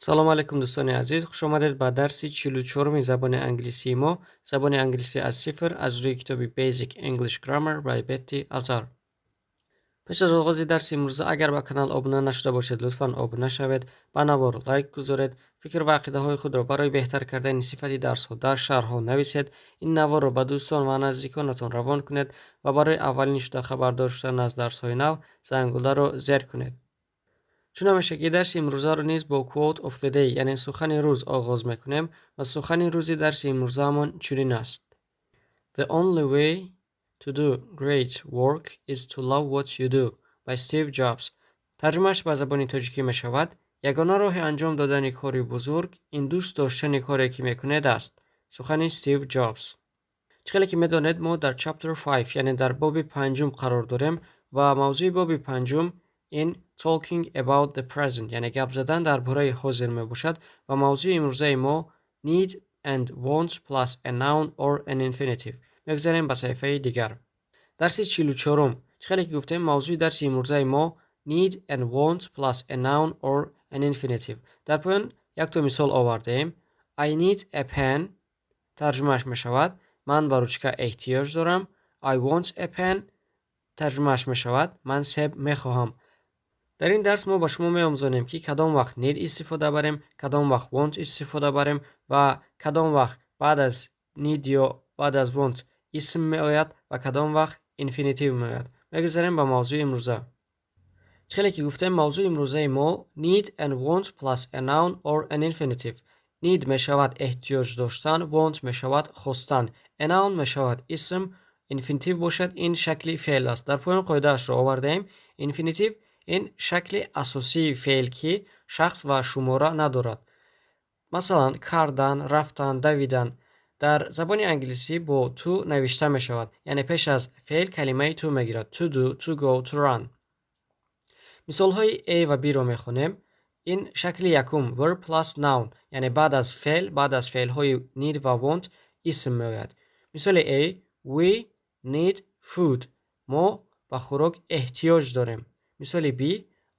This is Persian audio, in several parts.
سلام علیکم دوستان عزیز، خوش آمدید به درس 44 زبان انگلیسی ما. زبان انگلیسی از صفر از روی کتاب Basic English Grammar by Betty Azar. پیش از آغاز درس امروز اگر به کانال ابونه نشده باشید لطفاً ابونه شوید، با نوار لایک گذارید، فکر و عقیده های خود را برای بهتر کردن صفت درس ها در شرح نویسید. این نوار را به دوستان و نزدیکانتان روان کنید و برای اولین شده خبردار شدن از درس های نو زنگوله را زیر کنید. چون همیشه درس امروزه رو نیز با quote of the day یعنی سخن روز آغاز میکنیم و سخن روزی درس امروزه همون چنین است: The only way to do great work is to love what you do by Steve Jobs. ترجمهش به زبان تاجیکی می شود: یگانه راه انجام دادن کاری بزرگ این دوست داشتن کاری که میکنید است. سخن استیو جابز. چقدر که میدانید ما در chapter 5 یعنی در باب پنجم قرار داریم و موضوع باب پنجم این talking about the present یعنی گپ زدن درباره حاضر می باشد و موضوع امروزه ما need and want plus a noun or an infinitive. میگذاریم به صفحه دیگر. درس 44 چقدر که گفتیم موضوع درس امروزه ما need and want plus a noun or an infinitive. در پایان یک تا مثال آوردیم. I need a pen ترجمهش می شود من به روچکه احتیاج دارم. I want a pen ترجمهش می شود من سب می خواهم. در این درس ما با شما می آموزانیم که کدام وقت need استفاده بریم، کدام وقت want استفاده بریم و کدام وقت بعد از need یا بعد از want اسم می آید و کدام وقت infinitive می آید. میگذاریم به موضوع امروزه. چقدر که گفتیم موضوع امروزه ما need and want plus a noun or an infinitive. need می شود احتیاج داشتن، want می شود خواستن، a noun می شود اسم، infinitive باشد این شکلی فعل است. در پایان قاعده اش را آوردیم. infinitive این شکل اساسی فعل که شخص و شماره ندارد. مثلا کردن، رفتن، دویدن. در زبان انگلیسی با to نوشته می شود یعنی پیش از فعل کلمه to می گیرد. to do, to go, to run. مثال های A و B رو میخونیم. این شکل یکم verb plus noun یعنی بعد از فعل های need و want اسم میآید. مثال A we need food ما به خوراک احتیاج داریم. مثال B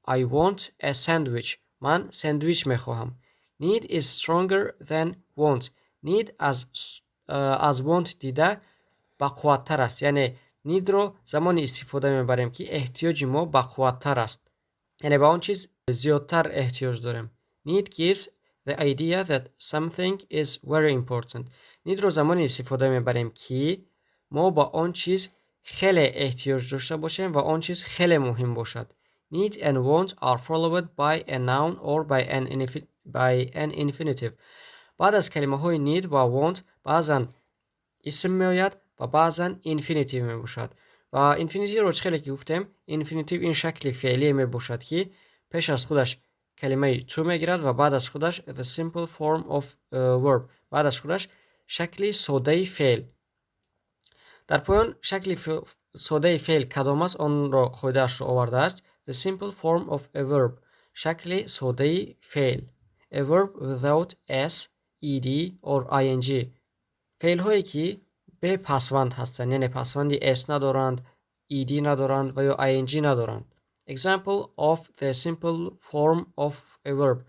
I want a sandwich من ساندویچ میخواهم. need is stronger than want need از want دیده با قوت‌تر است یعنی need رو زمان استفاده میبریم که احتیاج ما با قوت‌تر است یعنی به آن چیز زیادتر احتیاج داریم. Need gives the idea that something is very important. Need رو زمانی استفاده میبریم که ما با آن چیز خیلی احتیاج داشته باشیم و آن چیز خیلی مهم باشد. Need and want are followed by a noun or by an infinitive. بعد از کلمه های need و want بعضا اسم میآید و بعضا infinitive می باشد. و infinitive رو خیلی که گفتیم infinitive این شکل فعلی می باشد که پیش از خودش کلمه to میگیرد و بعد از خودش the simple form of verb بعد از خودش شکل ساده فعل. در پایان شکل ساده فعل کدام است آن را خودش آورده است. the simple form of a verb شکل ساده فعل. a verb without s, ed or ing فعل هایی که به پسوند هستند یعنی پسوندی اس ندارند، ایدی ندارند و یا ing ندارند. Example of the simple form of a verb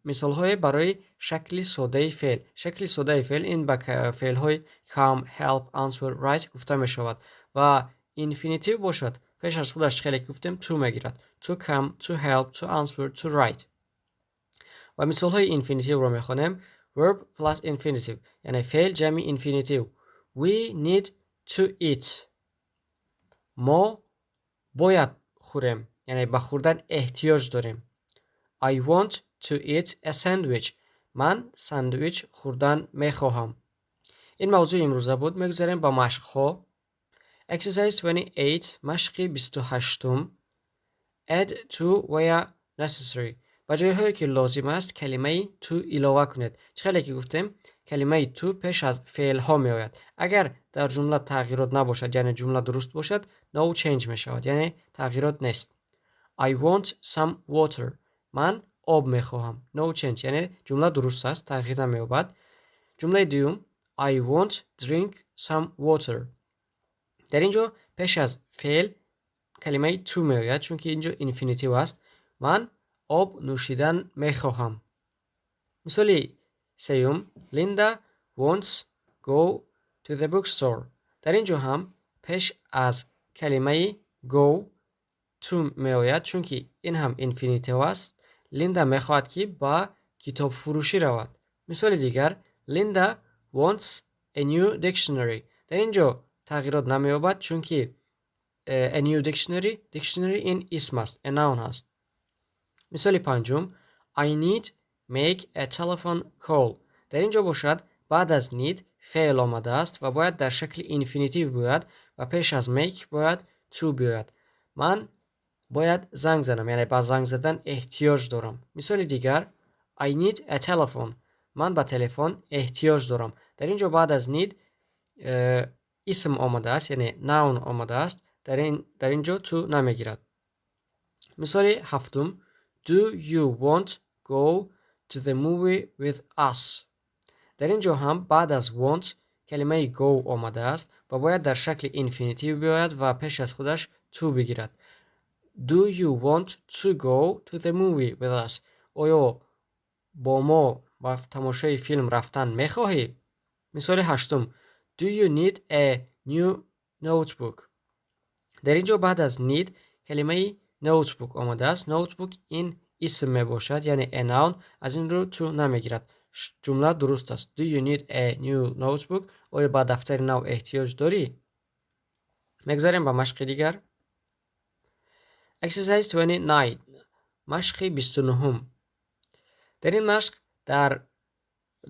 مثال های برای شکل ساده فعل. شکل ساده فعل این به فعل های come, help, answer, write گفته می شود و infinitive باشد پیش از خودش خیلی گفتیم to میگیرد. to come, to help, to answer, to write. و مثال های infinitive رو میخوانیم. verb plus infinitive یعنی فعل جمع infinitive. we need to eat ما باید خوریم یعنی به خوردن احتیاج داریم. I want to eat a sandwich من ساندویچ خوردن میخواهم. این موضوع امروزه بود. میگذاریم با مشق ها. exercise 28 مشق 28 add to where necessary و جایهایی که لازم است کلمه to اضافه کنید. چقدر که گفتیم کلمه to پیش از فعل ها می آید. اگر در جمله تغییرات نباشد یعنی جمله درست باشد no change می شود یعنی تغییرات نیست. I want some water من آب می خواهم. no change یعنی جمله درست است تغییر نمی یابد. جمله دوم I want drink some water در اینجا پیش از فعل کلمه to می آید چون که اینجا infinitive است. من آب نوشیدن میخواهم. مثال سیوم Linda wants go to the bookstore. در اینجا هم پیش از کلمه go to میآید چون که این هم اینفینیتیو است. لیندا میخواهد که با کتاب فروشی رود. مثال دیگر Linda wants a new dictionary. در اینجا تغییرات نمی‌یابد چون که a new dictionary این اسم است، a noun است. مثال پنجم I need make a telephone call. در اینجا باشد بعد از need فعل آمده است و باید در شکل اینفینیتیو بیاید و پیش از make باید to بیاید. من باید زنگ زنم، یعنی با زنگ زدن احتیاج دارم. مثال دیگر I need a telephone. من با تلفن احتیاج دارم. در اینجا بعد از need اسم آمده است، یعنی noun آمده است. در اینجا to نمیگیرد. مثال هفتم Do you want go to the movie with us? در اینجا هم بعد از want کلمه go آمده است و باید در شکل اینفینیتیو بیاید و پیش از خودش to بگیرد. Do you want to go to the movie with us? آیا با ما با تماشای فیلم رفتن میخواهی؟ مثال هشتم Do you need a new notebook? در اینجا بعد از need کلمه notebook آمده است. notebook این اسم می باشد، یعنی a noun. از این رو تو نمیگیرد. جمله درست است. Do you need a new notebook? آیا با دفتر نو احتیاج داری؟ میگذاریم با مشق دیگر. Exercise 29. مشق 29. در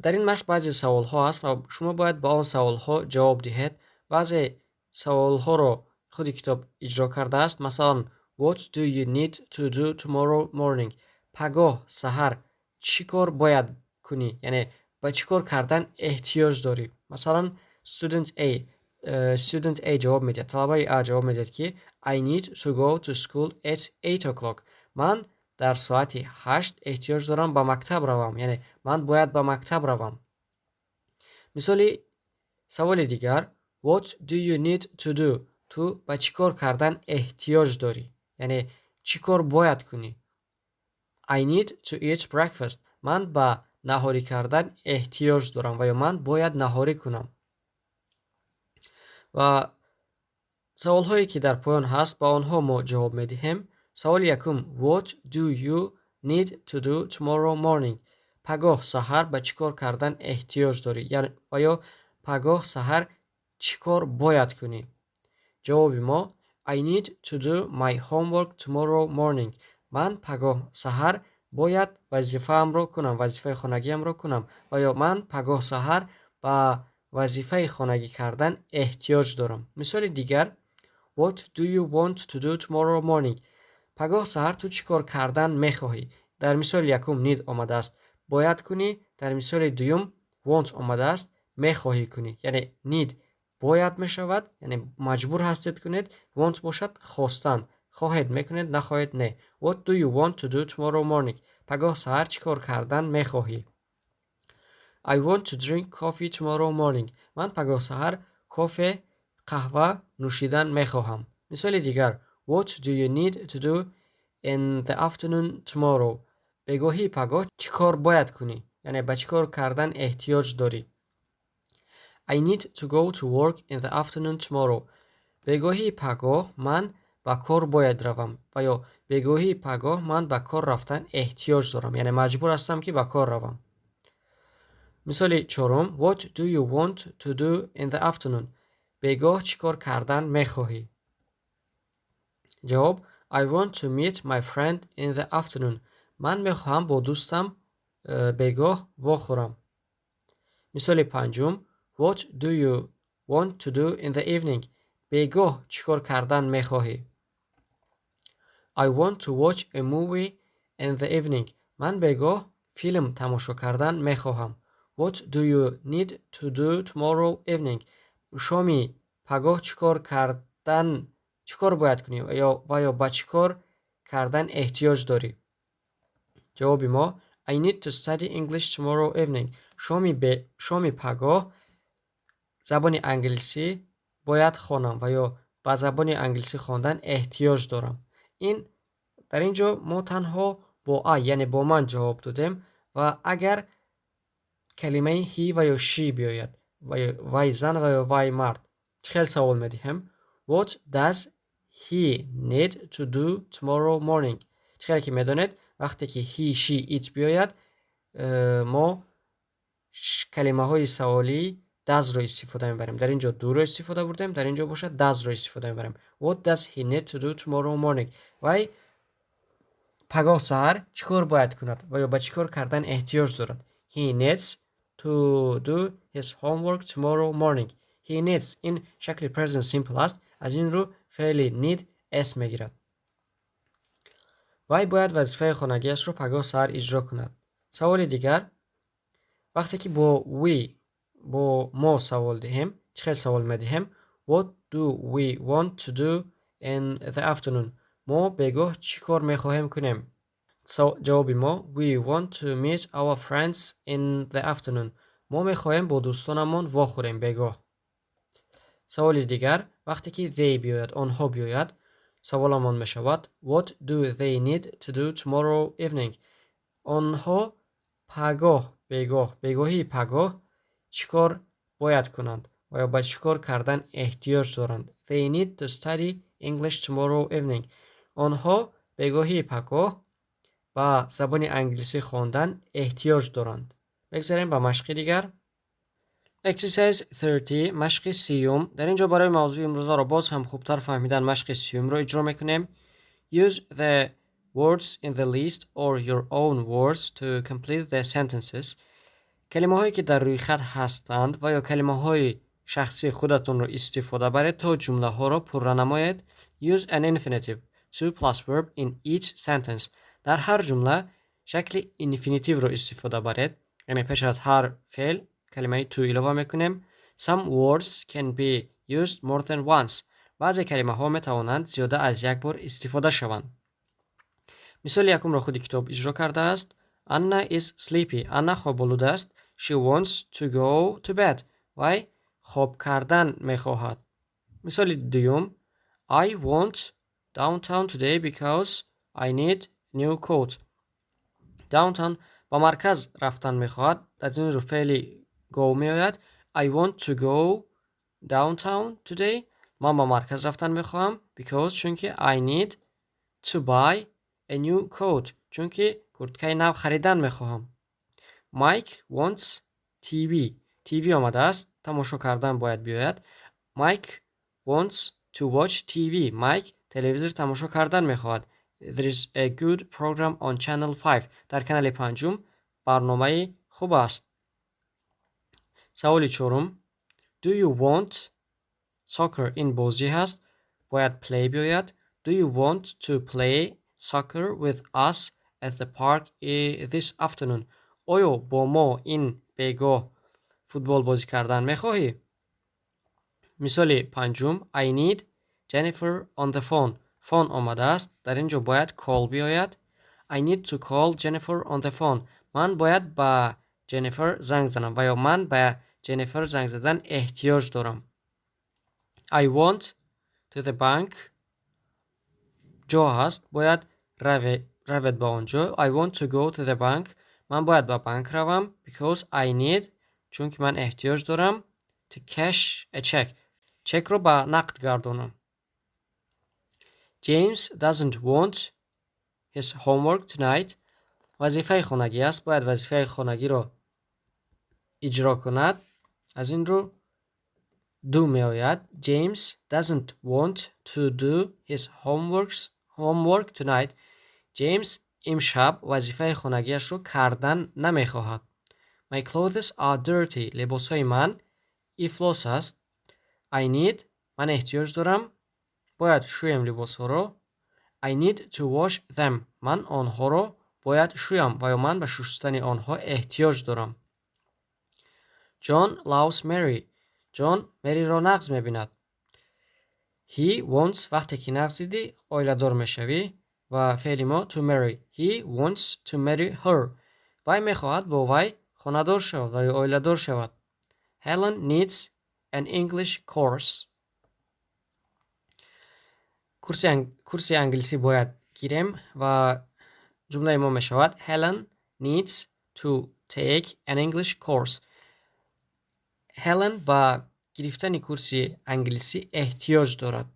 این مشق بعضی سوال ها است و شما باید با آن سوال ها جواب دهید. بعضی سوال ها رو خود کتاب اجرا کرده است. مثلا What do you need to do tomorrow morning? پگاه سحر چی کار باید کنی؟ یعنی با چی کار کردن احتیاج داری؟ مثلا student A جواب میده. طلبه A جواب میده که I need to go to school at 8 o'clock. من در ساعت 8 احتیاج دارم به مکتب روم، یعنی من باید به مکتب روم. مثال سوال دیگر What do you need to do? تو با چی کار کردن احتیاج داری؟ یعنی چی کار باید کنی؟ I need to eat breakfast. من با نهاری کردن احتیاج دارم و یا من باید نهاری کنم. و سوال هایی که در پایان هست با آنها ما جواب میدهیم. سوال یکم What do you need to do tomorrow morning? پگاه سحر با چی کار کردن احتیاج داری؟ یعنی آیا پگاه سحر چی کار باید کنی؟ جواب ما I need to do my homework tomorrow morning. من پگاه سحر باید وظیفه‌ام را کنم، وظیفه خانگیم را کنم. و یا من پگاه سحر با وظیفه خانگی کردن احتیاج دارم. مثال دیگر What do you want to do tomorrow morning? پگاه سحر تو چی کار کردن میخواهی؟ در مثال یکم need آمده است باید کنی. در مثال دوم want آمده است میخواهی کنی. یعنی need باید میشود، یعنی مجبور هستید کنید. want باشد خواستن، خواهید میکنید، نخواهید نه. What do you want to do tomorrow morning? پگاه سحر چی کار کردن میخواهی؟ I want to drink coffee tomorrow morning. من پگاه سحر کافه قهوه نوشیدن میخواهم. مثال دیگر What do you need to do in the afternoon tomorrow? بگاهی پگاه چی کار باید کنی؟ یعنی به چی کار کردن احتیاج داری. I need to go to work in the afternoon tomorrow. بگاهی پگاه من به کار باید روم. و یا بگاهی پگاه من به کار رفتن احتیاج دارم، یعنی مجبور هستم که به کار روم. مثال چهارم What do you want to do in the afternoon? بگاه چی کار کردن میخواهی؟ جواب I want to meet my friend in the afternoon. من میخواهم با دوستم بگاه واخورم. مثال پنجم What do you want to do in the evening? بگاه چی کار کردن میخواهی؟ I want to watch a movie in the evening. من بگاه فیلم تماشا کردن میخواهم. What do you need to do tomorrow evening? شامی پگاه چی کار باید کنی و یا با چی کار کردن احتیاج داری؟ جواب ما I need to study English tomorrow evening. شامی پگاه زبان انگلیسی باید خوانم و یا با زبان انگلیسی خواندن احتیاج دارم. در اینجا ما تنها با ای یعنی با من جواب دادم و اگر کلمه هی و یا شی بیاید وای زن و یا وای مرد چه خیلی سوال میدیم What does he need to do tomorrow morning چه خیلی که میدونید وقتی که he she it بیاید ما کلمه های سوالی does رو استفاده میبریم. در اینجا do رو استفاده بردیم، در اینجا باشه does رو استفاده میبریم. What does he need to do tomorrow morning وای پگاه سحر چیکار باید کند و یا به چیکار کردن احتیاج دارد. He needs to do his homework tomorrow morning. He needs این شکل present simple است. از این رو فعل need اسم میگیرد. وای باید وظیفه خانگیش رو پگاه سحر اجرا کند. سوال دیگر وقتی که با ما سوال دهیم چه خیلی سوال میدهیم What do we want to do in the afternoon ما بگاه چی کار میخواهیم کنیم. جواب ما We want to meet our friends in the afternoon ما میخواهیم با دوستانمون واخوریم بگاه. سوال دیگر وقتی که they بیاید آنها بیاید سوالمون میشود What do they need to do tomorrow evening آنها بگاهی پگاه چیکار باید کنند و یا باید چیکار کردن احتیاج دارند. They need to study English tomorrow evening آنها بگاهی پگاه با زبان انگلیسی خواندن احتیاج دارند. بگذاریم به مشق دیگر. Exercise 30 مشق 30 در اینجا برای موضوع امروز را باز هم خوبتر فهمیدن مشق 30 رو اجرا میکنیم. Use the words in the list or your own words to complete the sentences. کلمه هایی که در روی خط هستند و یا کلمه های شخصی خودتون رو استفاده برید تا جمله ها را پر نمایید. Use an infinitive to plus verb in each sentence. در هر جمله شکل infinitive رو استفاده برید. یعنی پیش از هر فعل کلمه to اضافه میکنیم. Some words can be used more than once. بعضی کلمه ها می توانند زیاده از یک بار استفاده شوند. مثال یکم را خود کتاب اجرا کرده است. Anna is sleepy. Anna خواب آلوده است. She wants to go to bed. وی خواب کردن میخواهد. مثال دوم. I want downtown today because I need new coat. Downtown با مرکز رفتن میخواهد. از این رو فعل go میآید. I want to go downtown today. من با مرکز رفتن میخواهم because چون که I need to buy a new coat چون که کرتکه نو خریدن میخواهم. Mike wants TV آمده است تماشا کردن باید بیاید. Mike wants to watch TV Mike تلویزیون تماشا کردن میخواهد. There is a good program on channel 5 در کانال 5 برنامه خوب است. سوال چهارم Do you want soccer این بازی هست باید play بیاید. Do you want to play soccer with us at the park this afternoon آیا با ما این بگاه فوتبال بازی کردن میخواهی؟ مثال پنجم I need Jennifer on the phone فون آمده است در اینجا باید call بیاید. I need to call Jennifer on the phone من باید با جنیفر زنگ زنم و یا من با جنیفر زنگ زدن احتیاج دارم. I want to the bank جا هست باید روید با آنجا. I want to go to the bank من باید با بانک روم because I need چون که من احتیاج دارم to cash a check چک رو با نقد گردانم. James doesn't want his homework tonight وظیفه خانگی است باید وظیفه خانگی رو اجرا کند. از این رو do می آید. James doesn't want to do his homework tonight James امشب وظیفه خانگیش رو کردن نمی خواهد. My clothes are dirty لباس های من افلاس است. I need من احتیاج دارم باید شویم لباس ها رو. I need to wash them من آنها رو باید شویم و یا من به شستن آنها احتیاج دارم. John loves Mary جان مری را نقض می‌بیند. He wants وقتی که نقض دیدی آیله‌دار میشوی و فعل ما to marry. He wants to marry her. وی میخواهد با وی خانه‌دار شود و یا آیله‌دار شود. Helen needs an English course. کورس انگلیسی باید گیریم و جمله ما می شود Helen needs to take an English course. هلن با گرفتن کورس انگلیسی احتیاج دارد.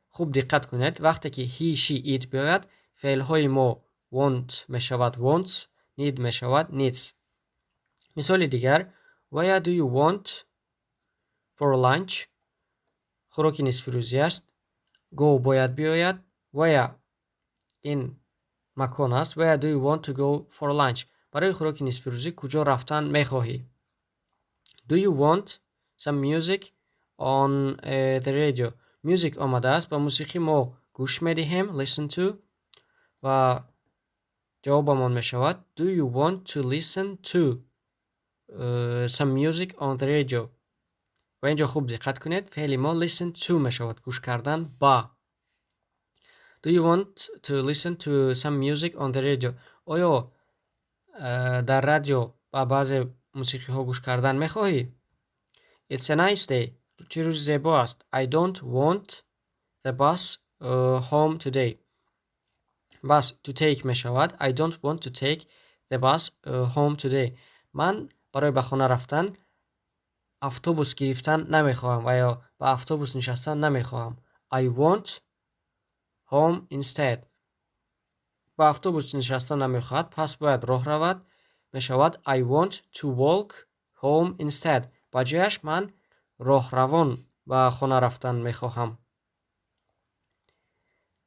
خوب دقت کنید وقتی که he, she, it بیاید فعل های ما want می شود wants، need می شود needs. مثال دیگر Where do you want for lunch؟ خوراک نصف روزی است. Go باید بیاید. Where این مکان است. Where do you want to go for lunch؟ برای خوراک نصف روزی کجا رفتن می خواهی؟ Do you want some music on the radio؟ موزیک آمده است. با موسیقی ما گوش می دهیم listen to و جوابمان می شود Do you want to listen to some music on the radio؟ و اینجا خوب دقت کنید فعل ما listen to می شود گوش کردن با. Do you want to listen to some music on the radio؟ آیا در رادیو با بعضی موسیقی ها گوش کردن می خواهی؟ It's a nice day. چه روز زیبا است. I don't want the bus home today. bus to take می شود. I don't want to take the bus home today. من برای به خانه رفتن اتوبوس گرفتن نمیخواهم و یا با اتوبوس نشستن نمیخواهم. I want home instead. با اتوبوس نشستن نمیخواهد پس باید راه رود می شود I want to walk home instead. با جایش من راه روان با خانه رفتن میخواهم.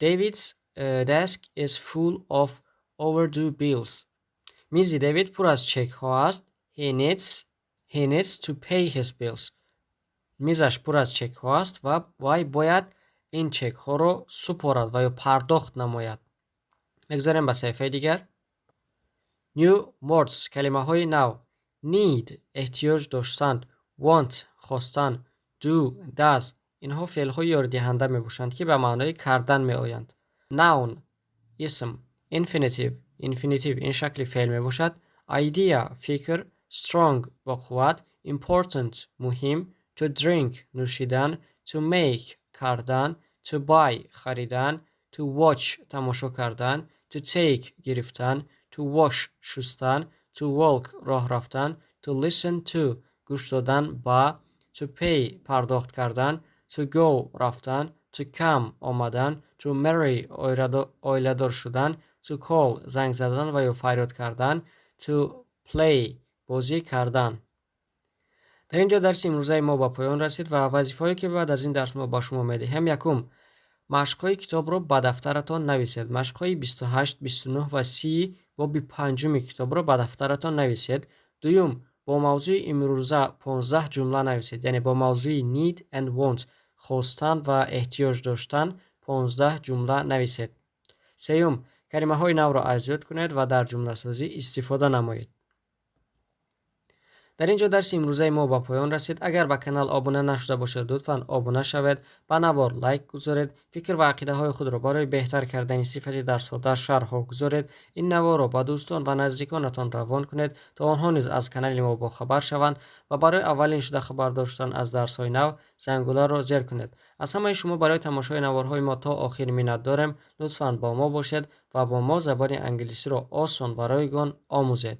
David's desk is full of overdue bills. میز دیوید پر از چک ها است. He needs to pay his bills. میزش پر از چک ها است و وای باید این چک ها رو سپارد و یا پرداخت نماید. بگذاریم به صفحه دیگر. New words کلمه های نو. Need احتیاج داشتن. Want خواستن. Do does اینها فعل های یاردهنده می باشند که به معنای کردن می آیند. Noun اسم. Infinitive این شکل فعل می باشد. Idea فکر. Strong با قوت. Important مهم. To drink نوشیدن. To make کردن. To buy خریدن. To watch تماشا کردن. To take گرفتن. To wash شستن. To walk راه رفتن. To listen to گوش دادن با. To pay پرداخت کردن. To go رفتن. To come آمدن. To marry آیله‌دار شدن. To call زنگ زدن و یا فریاد کردن. To play بازی کردن. در اینجا درس امروزه ما با پایان رسید و وظیفه‌ای که بعد از این درس ما با شما می‌دهیم یکم مشق‌های کتاب رو به دفترتان نویسید. مشق‌های 28 29 و 30 و 5 کتاب رو به دفترتان نویسید. دوم با موضوع امروزه 15 جمله نویسید. یعنی با موضوع need and want خواستن و احتیاج داشتن 15 جمله نویسید. سوم کلمه‌های نو را ازیاد کنید و در جمله سازی استفاده نمایید. در اینجا درس امروزه ما با پایان رسید. اگر به کانال آبونه نشده باشید لطفاً آبونه شوید. به نوار لایک گذارید. فکر و عقیده های خود را برای بهتر کردن صفت درس ها در شرح ها گذارید. این نوار را با دوستان و نزدیکانتان روان کنید تا آنها نیز از کانال ما با خبر شوند و برای اولین شده خبردار شدن از درس های نو زنگوله را زیر کنید. از همه شما برای تماشای نوارهای ما تا آخر منت دارم. لطفاً با ما باشید و با ما زبان انگلیسی را آسان و رایگان آموزید.